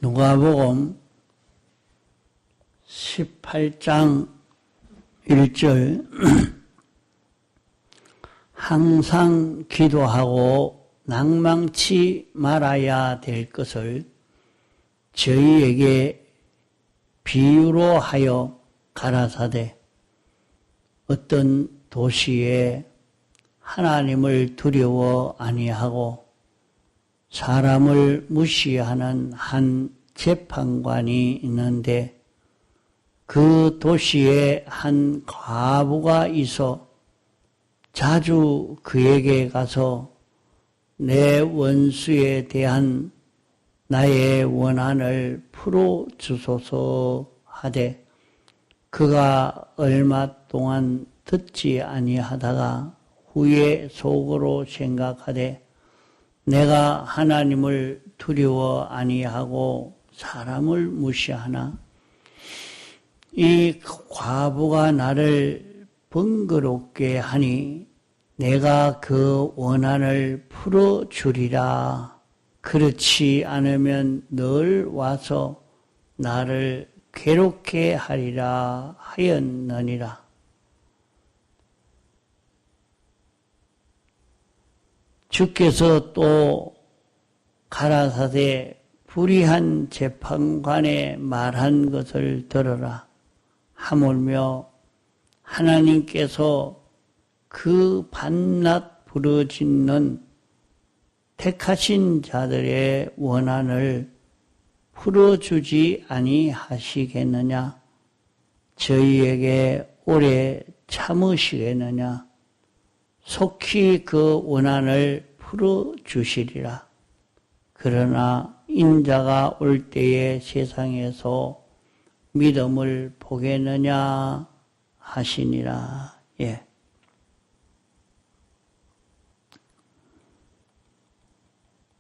누가복음 18장 1절 항상 기도하고 낭망치 말아야 될 것을 저희에게 비유로 하여 가라사대 어떤 도시에 하나님을 두려워 아니하고 사람을 무시하는 한 재판관이 있는데 그 도시에 한 과부가 있어 자주 그에게 가서 내 원수에 대한 나의 원한을 풀어주소서 하되 그가 얼마 동안 듣지 아니하다가 후에 속으로 생각하되 내가 하나님을 두려워 아니하고 사람을 무시하나 이 과부가 나를 번거롭게 하니 내가 그 원한을 풀어주리라. 그렇지 않으면 늘 와서 나를 괴롭게 하리라 하였느니라. 주께서 또 가라사대 불의한 재판관의 말한 것을 들으라. 하물며 하나님께서 그 밤낮 부르짖는 택하신 자들의 원한을 풀어주지 아니하시겠느냐? 저희에게 오래 참으시겠느냐? 속히 그 원한을 풀어주시리라. 그러나 인자가 올 때에 세상에서 믿음을 보겠느냐 하시니라. 예.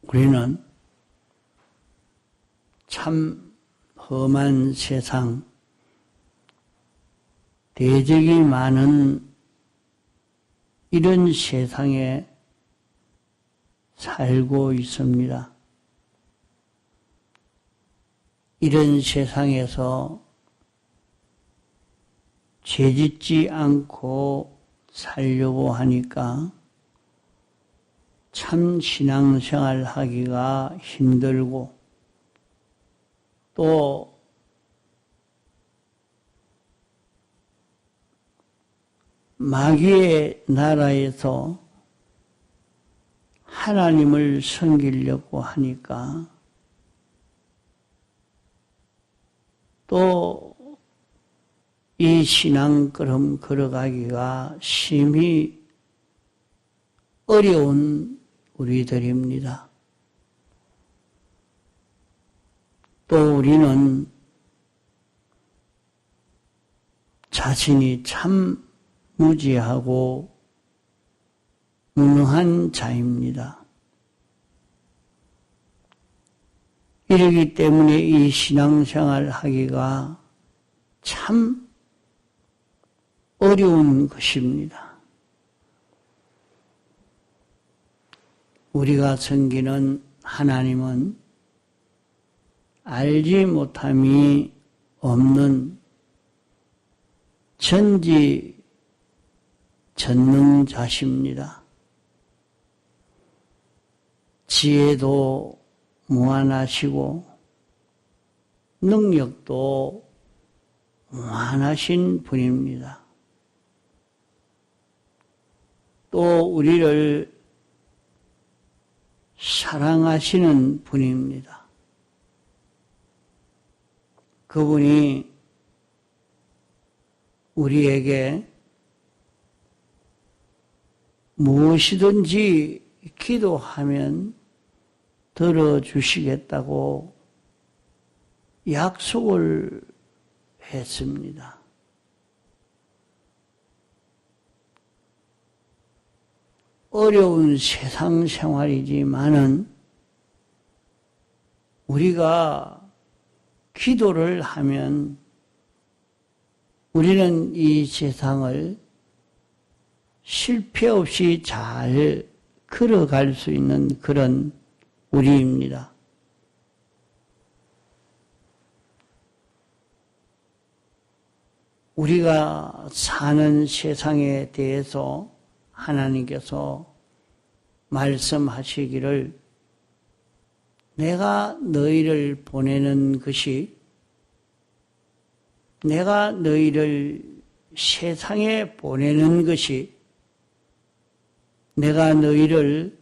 우리는 참 험한 세상, 대적이 많은 이런 세상에 살고 있습니다. 이런 세상에서 죄짓지 않고 살려고 하니까 참 신앙생활 하기가 힘들고 또 마귀의 나라에서 하나님을 섬기려고 하니까 또 이 신앙걸음 걸어가기가 심히 어려운 우리들입니다. 또 우리는 자신이 참 무지하고 무능한 자입니다. 이러기 때문에 이 신앙생활 하기가 참 어려운 것입니다. 우리가 섬기는 하나님은 알지 못함이 없는 전지전능자십니다. 지혜도 무한하시고 능력도 무한하신 분입니다. 또 우리를 사랑하시는 분입니다. 그분이 우리에게 무엇이든지 기도하면 들어주시겠다고 약속을 했습니다. 어려운 세상 생활이지만은 우리가 기도를 하면 우리는 이 세상을 실패 없이 잘 걸어갈 수 있는 그런 우리입니다. 우리가 사는 세상에 대해서 하나님께서 말씀하시기를 내가 너희를 보내는 것이 내가 너희를 세상에 보내는 것이 내가 너희를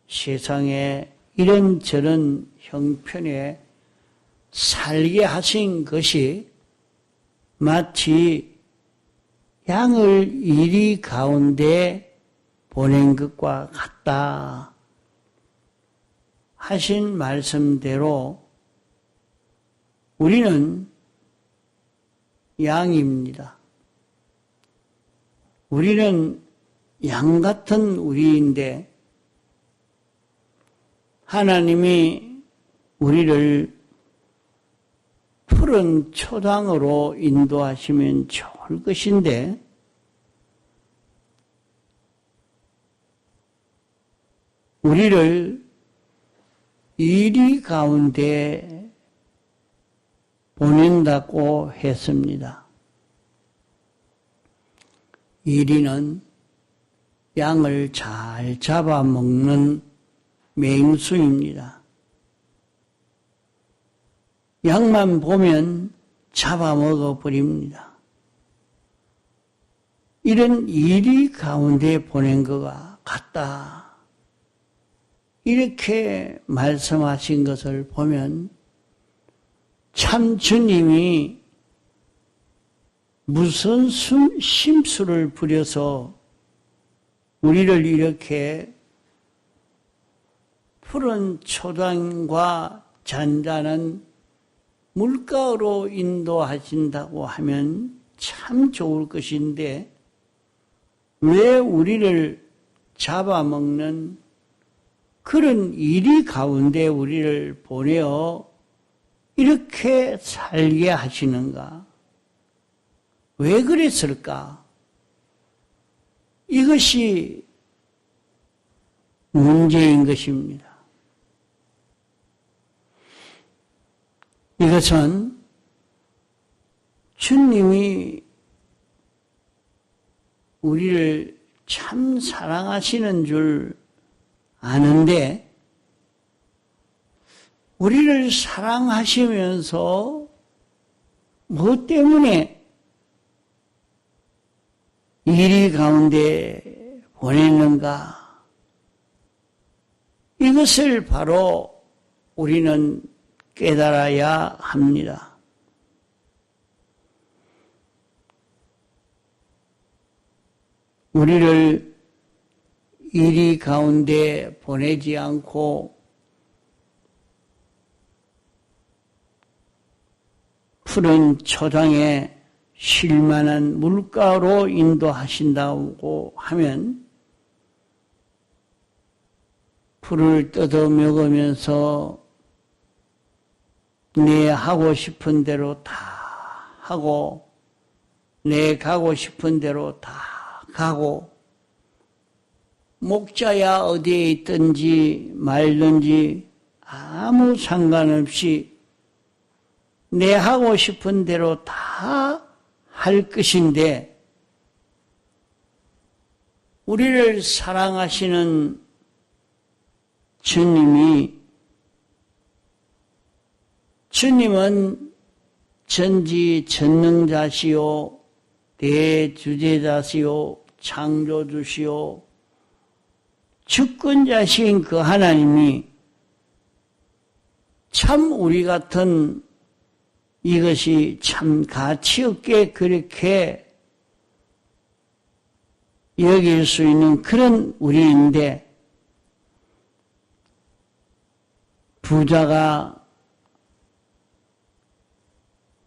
세상에 이런저런 형편에 살게 하신 것이 마치 양을 이리 가운데 보낸 것과 같다 하신 말씀대로 우리는 양입니다. 우리는 양 같은 우리인데 하나님이 우리를 푸른 초당으로 인도하시면 좋을 것인데 우리를 이리 가운데 보낸다고 했습니다. 이리는 양을 잘 잡아먹는 맹수입니다. 양만 보면 잡아먹어 버립니다. 이런 이리 가운데 보낸 것과 같다. 이렇게 말씀하신 것을 보면 참 주님이 무슨 심수를 부려서 우리를 이렇게 푸른 초당과 잔잔한 물가로 인도하신다고 하면 참 좋을 것인데 왜 우리를 잡아먹는 그런 일이 가운데 우리를 보내어 이렇게 살게 하시는가? 왜 그랬을까? 이것이 문제인 것입니다. 이것은 주님이 우리를 참 사랑하시는 줄 아는데 우리를 사랑하시면서 뭐 때문에 이리 가운데 보냈는가? 이것을 바로 우리는 깨달아야 합니다. 우리를 이리 가운데 보내지 않고 푸른 초당에 쉴만한 물가로 인도하신다고 하면 풀을 뜯어 먹으면서 내 하고 싶은 대로 다 하고 내 가고 싶은 대로 다 가고 목자야 어디에 있든지 말든지 아무 상관없이 내 하고 싶은 대로 다 할 것인데 우리를 사랑하시는 주님은 전지전능자시요 대주제자시요 창조주시요 주권자신 그 하나님이 참 우리 같은 이것이 참 가치 없게 그렇게 여길 수 있는 그런 우리인데 부자가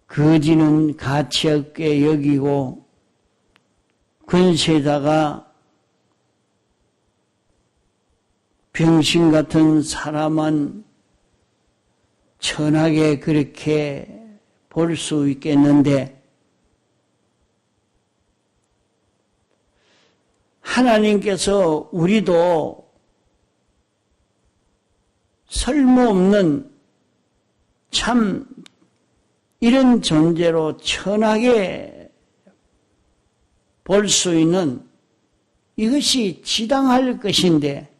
거지는 가치 없게 여기고 권세자가 병신 같은 사람은 천하게 그렇게 볼 수 있겠는데 하나님께서 우리도 쓸모없는 참 이런 존재로 천하게 볼 수 있는 이것이 지당할 것인데,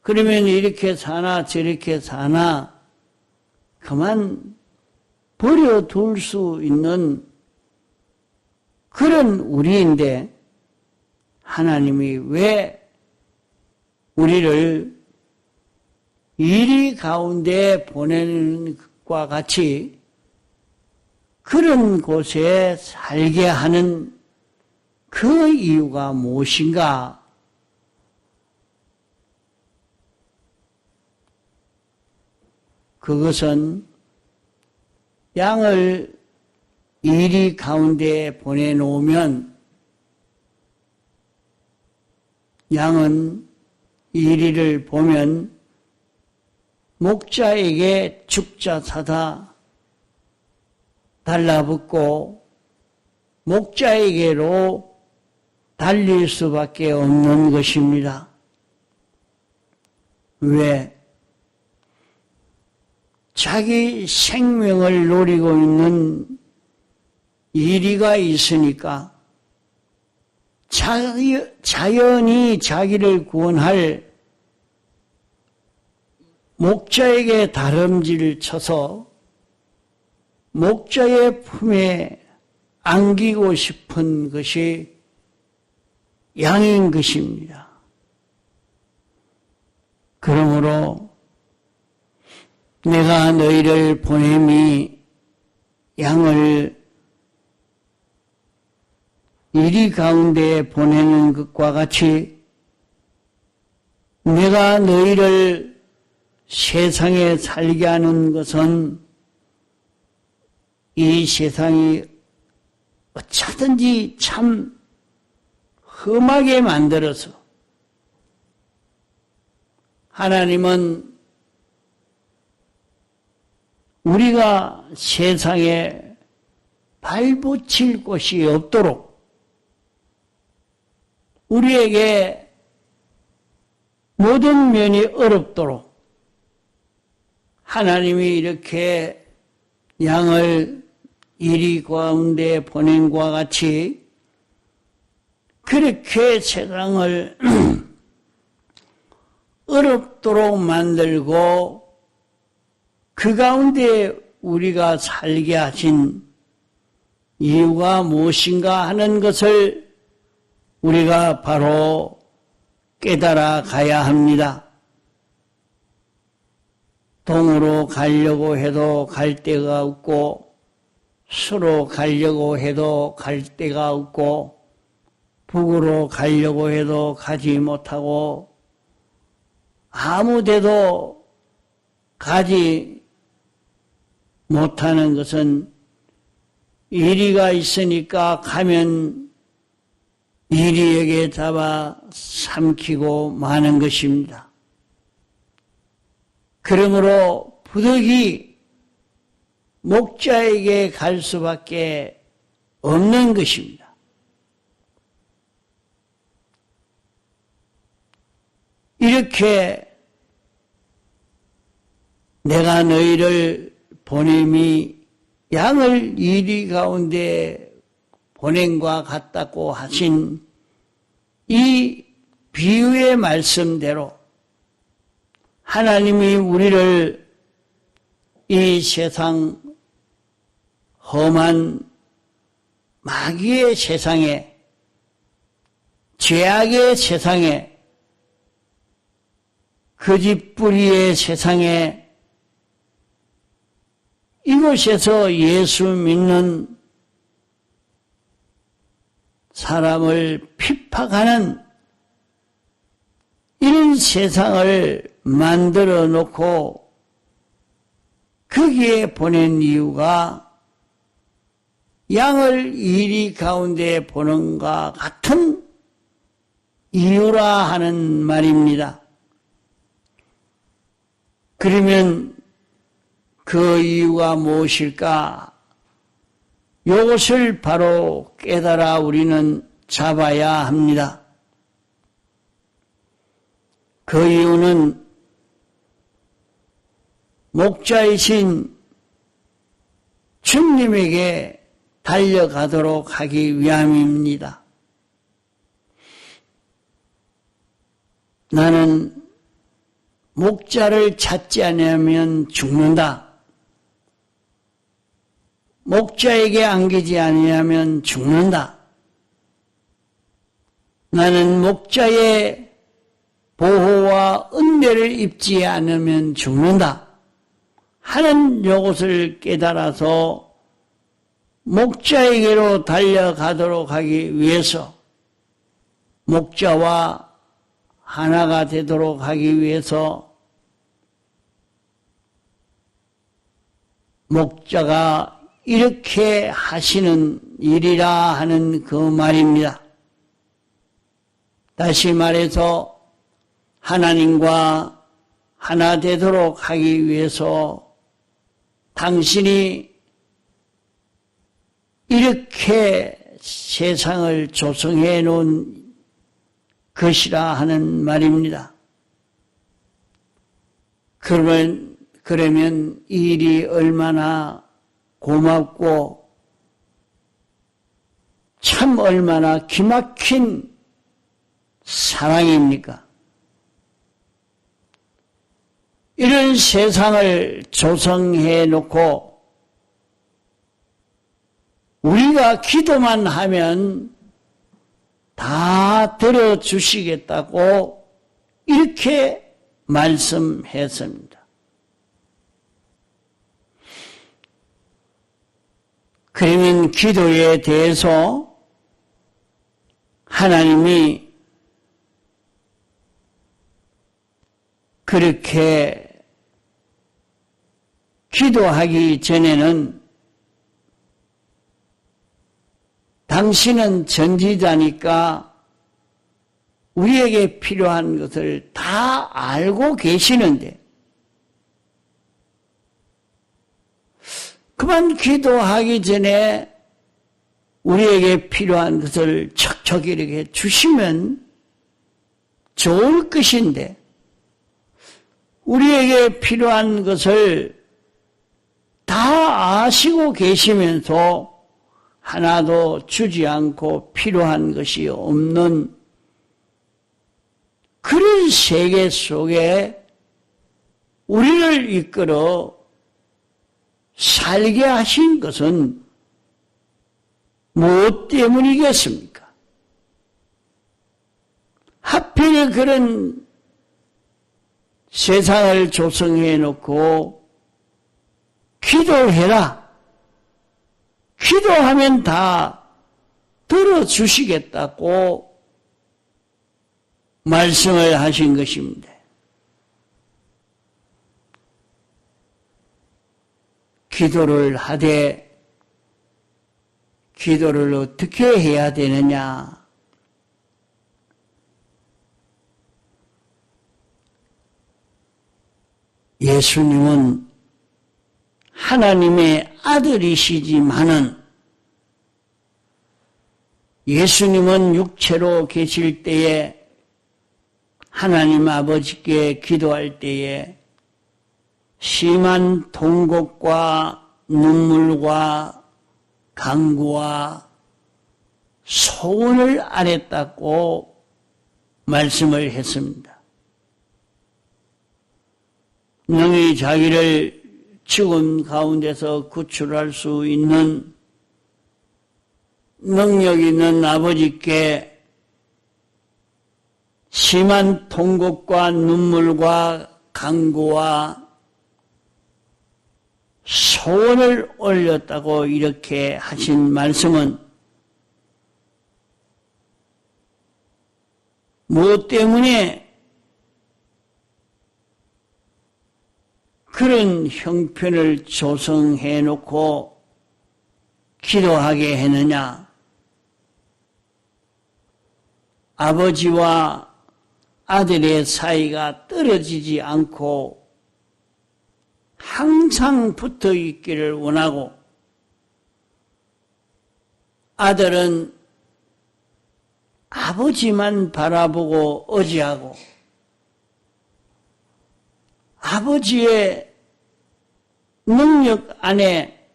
그러면 이렇게 사나 저렇게 사나 그만 버려둘 수 있는 그런 우리인데, 하나님이 왜 우리를 이리 가운데 보내는 것과 같이 그런 곳에 살게 하는 그 이유가 무엇인가? 그것은 양을 이리 가운데 보내놓으면 양은 이리를 보면 목자에게 죽자 사다 달라붙고 목자에게로 달릴 수밖에 없는 것입니다. 왜? 자기 생명을 노리고 있는 이리가 있으니까 자연히 자기를 구원할 목자에게 다름질을 쳐서 목자의 품에 안기고 싶은 것이 양인 것입니다. 그러므로 내가 너희를 보냄이 양을 이리 가운데 보내는 것과 같이 내가 너희를 세상에 살게 하는 것은 이 세상이 어쩌든지 참 험하게 만들어서 하나님은 우리가 세상에 발붙일 곳이 없도록 우리에게 모든 면이 어렵도록 하나님이 이렇게 양을 이리 가운데 보낸 것과 같이 그렇게 세상을 어렵도록 만들고 그 가운데 우리가 살게 하신 이유가 무엇인가 하는 것을 우리가 바로 깨달아 가야 합니다. 동으로 가려고 해도 갈 데가 없고 수로 가려고 해도 갈 데가 없고 북으로 가려고 해도 가지 못하고 아무 데도 가지 못하는 것은 이리가 있으니까 가면 이리에게 잡아 삼키고 마는 것입니다. 그러므로 부득이 목자에게 갈 수밖에 없는 것입니다. 이렇게 내가 너희를 보냄이 양을 이리 가운데 보냄과 같다고 하신 이 비유의 말씀대로 하나님이 우리를 이 세상 험한 마귀의 세상에 죄악의 세상에 거짓뿌리의 세상에 이곳에서 예수 믿는 사람을 핍박하는 이런 세상을 만들어 놓고 거기에 보낸 이유가 양을 이리 가운데 보는 것 같은 이유라 하는 말입니다. 그러면 그 이유가 무엇일까? 이것을 바로 깨달아 우리는 잡아야 합니다. 그 이유는 목자이신 주님에게 달려가도록 하기 위함입니다. 나는 목자를 찾지 않으면 죽는다. 목자에게 안기지 아니하면 죽는다. 나는 목자의 보호와 은혜를 입지 않으면 죽는다 하는 요것을 깨달아서 목자에게로 달려가도록 하기 위해서, 목자와 하나가 되도록 하기 위해서 목자가 이렇게 하시는 일이라 하는 그 말입니다. 다시 말해서 하나님과 하나 되도록 하기 위해서 당신이 이렇게 세상을 조성해 놓은 것이라 하는 말입니다. 그러면 이 일이 얼마나 고맙고 참 얼마나 기막힌 사랑입니까? 이런 세상을 조성해 놓고 우리가 기도만 하면 다 들어주시겠다고 이렇게 말씀했습니다. 그러면 기도에 대해서 하나님이 그렇게 기도하기 전에는 당신은 전지자니까 우리에게 필요한 것을 다 알고 계시는데 그만 기도하기 전에 우리에게 필요한 것을 척척 이렇게 주시면 좋을 것인데 우리에게 필요한 것을 다 아시고 계시면서 하나도 주지 않고 필요한 것이 없는 그런 세계 속에 우리를 이끌어 살게 하신 것은 무엇 때문이겠습니까? 하필 그런 세상을 조성해 놓고 기도해라. 기도하면 다 들어주시겠다고 말씀을 하신 것입니다. 기도를 하되 기도를 어떻게 해야 되느냐? 예수님은 하나님의 아들이시지만은 예수님은 육체로 계실 때에 하나님 아버지께 기도할 때에 심한 통곡과 눈물과 간구와 소원을 아랬다고 말씀을 했습니다. 능히 자기를 죽음 가운데서 구출할 수 있는 능력 있는 아버지께 심한 통곡과 눈물과 간구와 소원을 올렸다고 이렇게 하신 말씀은 무엇 때문에 그런 형편을 조성해 놓고 기도하게 했느냐? 아버지와 아들의 사이가 떨어지지 않고 항상 붙어 있기를 원하고 아들은 아버지만 바라보고 의지하고 아버지의 능력 안에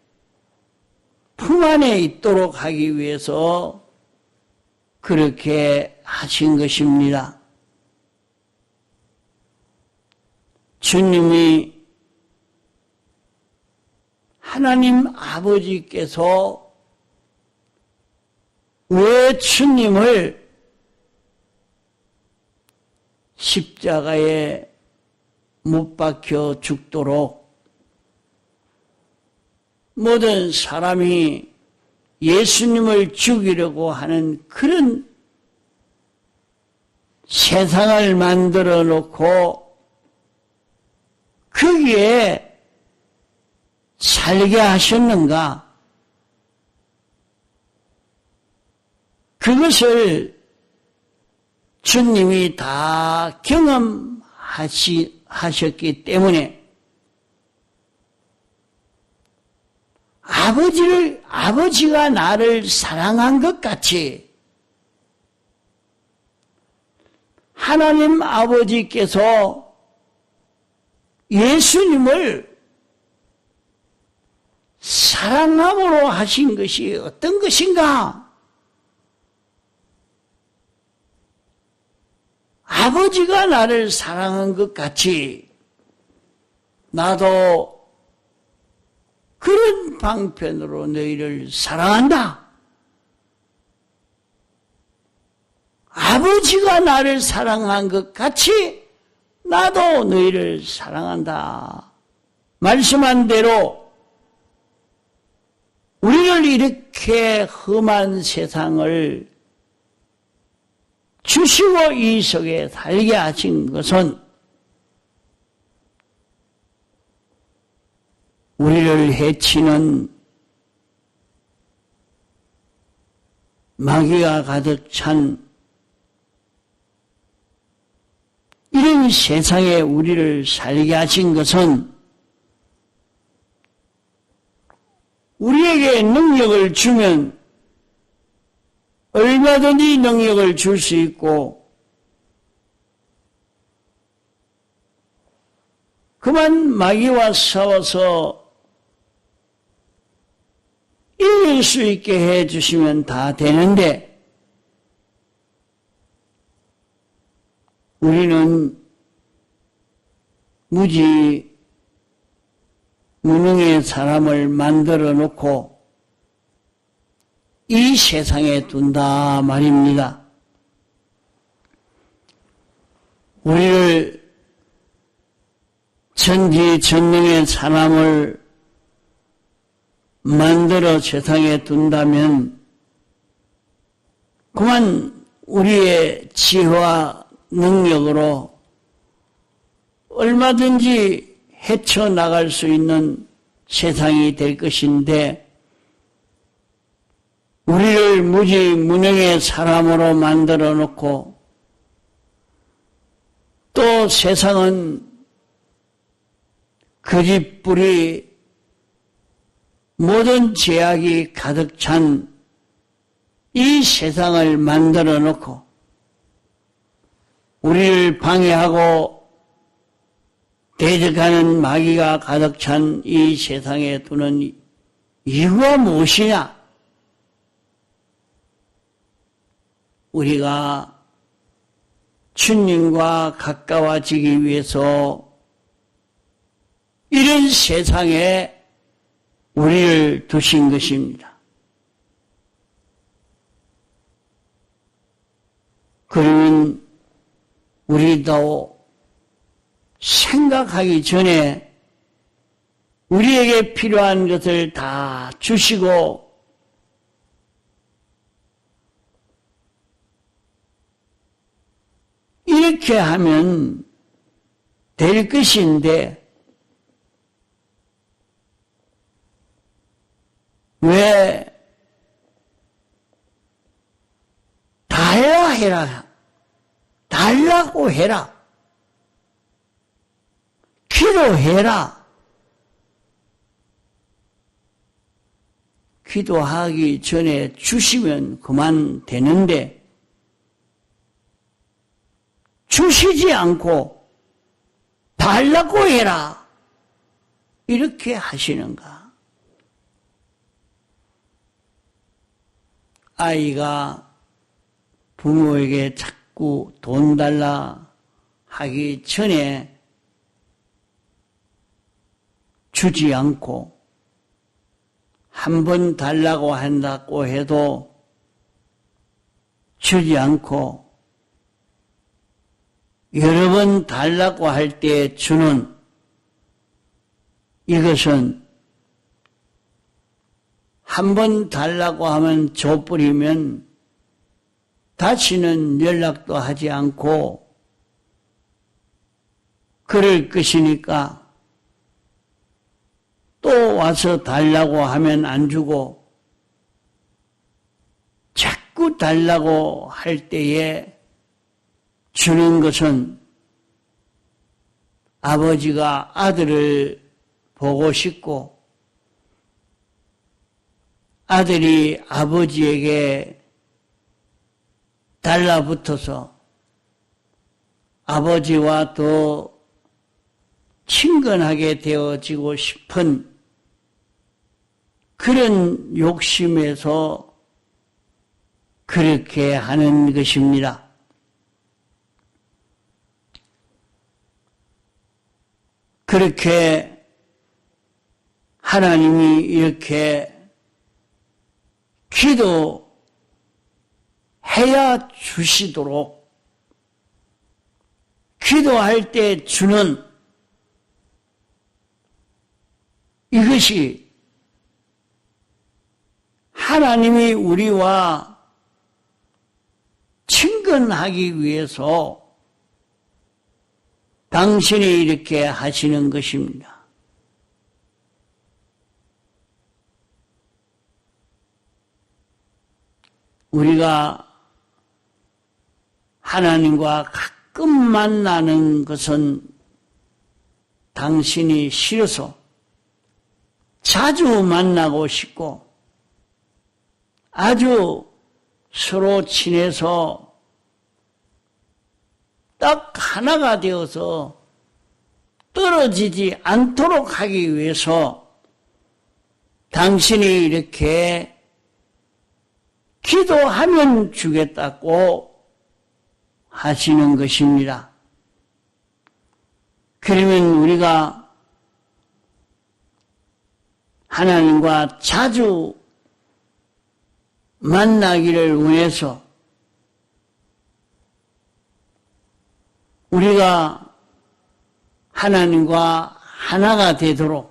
품 안에 있도록 하기 위해서 그렇게 하신 것입니다. 주님이 하나님 아버지께서 왜 주님을 십자가에 못 박혀 죽도록 모든 사람이 예수님을 죽이려고 하는 그런 세상을 만들어 놓고 거기에 살게 하셨는가? 그것을 주님이 다 경험하셨기 때문에 아버지가 나를 사랑한 것 같이 하나님 아버지께서 예수님을 사랑함으로 하신 것이 어떤 것인가? 아버지가 나를 사랑한 것 같이 나도 그런 방편으로 너희를 사랑한다. 아버지가 나를 사랑한 것 같이 나도 너희를 사랑한다. 말씀한 대로 우리를 이렇게 험한 세상을 주시고 이 속에 살게 하신 것은 우리를 해치는 마귀가 가득 찬 이런 세상에 우리를 살게 하신 것은 우리에게 능력을 주면 얼마든지 능력을 줄 수 있고 그만 마귀와 싸워서 이길 수 있게 해주시면 다 되는데 우리는 무능의 사람을 만들어 놓고 이 세상에 둔다 말입니다. 우리를 전지전능의 사람을 만들어 세상에 둔다면 그만 우리의 지혜와 능력으로 얼마든지 헤쳐나갈 수 있는 세상이 될 것인데 우리를 무능의 사람으로 만들어 놓고 또 세상은 거짓불이 모든 죄악이 가득 찬 이 세상을 만들어 놓고 우리를 방해하고 대적하는 마귀가 가득 찬 이 세상에 두는 이유가 무엇이냐? 우리가 주님과 가까워지기 위해서 이런 세상에 우리를 두신 것입니다. 그러면 우리도 생각하기 전에 우리에게 필요한 것을 다 주시고 이렇게 하면 될 것인데 왜 달라고 해라. 기도해라. 기도하기 전에 주시면 그만 되는데 주시지 않고 달라고 해라. 이렇게 하시는가? 아이가 부모에게 자꾸 돈 달라 하기 전에 주지 않고 한 번 달라고 한다고 해도 주지 않고 여러 번 달라고 할 때 주는 이것은 한 번 달라고 하면 줘버리면 다시는 연락도 하지 않고 그럴 것이니까 또 와서 달라고 하면 안 주고 자꾸 달라고 할 때에 주는 것은 아버지가 아들을 보고 싶고 아들이 아버지에게 달라붙어서 아버지와 더 친근하게 되어지고 싶은 그런 욕심에서 그렇게 하는 것입니다. 그렇게 하나님이 이렇게 기도해야 주시도록 기도할 때 주는 이것이 하나님이 우리와 친근하기 위해서 당신이 이렇게 하시는 것입니다. 우리가 하나님과 가끔 만나는 것은 당신이 싫어서 자주 만나고 싶고 아주 서로 친해서 딱 하나가 되어서 떨어지지 않도록 하기 위해서 당신이 이렇게 기도하면 주겠다고 하시는 것입니다. 그러면 우리가 하나님과 자주 만나기를 원해서 우리가 하나님과 하나가 되도록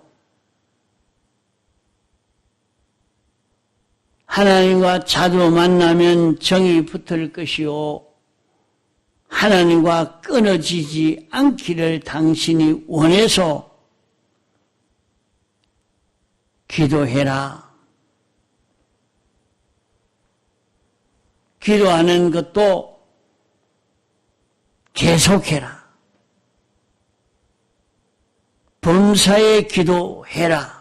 하나님과 자주 만나면 정이 붙을 것이요 하나님과 끊어지지 않기를 당신이 원해서 기도해라. 기도하는 것도 계속해라. 범사에 기도해라.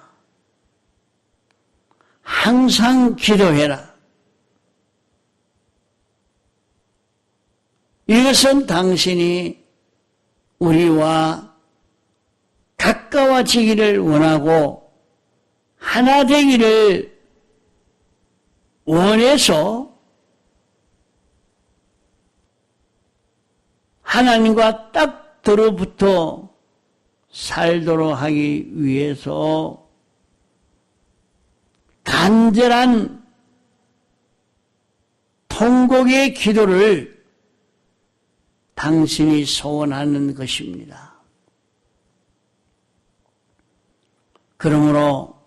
항상 기도해라. 이것은 당신이 우리와 가까워지기를 원하고 하나 되기를 원해서 하나님과 딱 들어붙어 살도록 하기 위해서 간절한 통곡의 기도를 당신이 소원하는 것입니다. 그러므로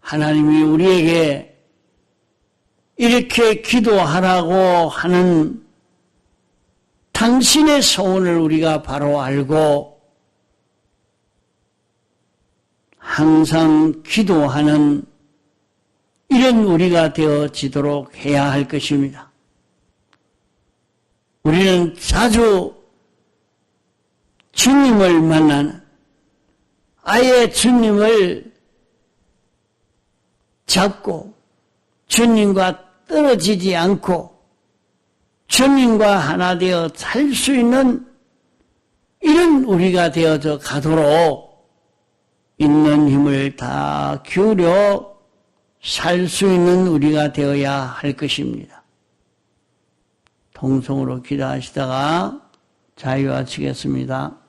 하나님이 우리에게 이렇게 기도하라고 하는 당신의 소원을 우리가 바로 알고 항상 기도하는 이런 우리가 되어지도록 해야 할 것입니다. 우리는 자주 주님을 만나는 아예 주님을 잡고 주님과 떨어지지 않고 주님과 하나 되어 살 수 있는 이런 우리가 되어져 가도록 있는 힘을 다 기울여 살 수 있는 우리가 되어야 할 것입니다. 통성으로 기도하시다가 자유하시겠습니다.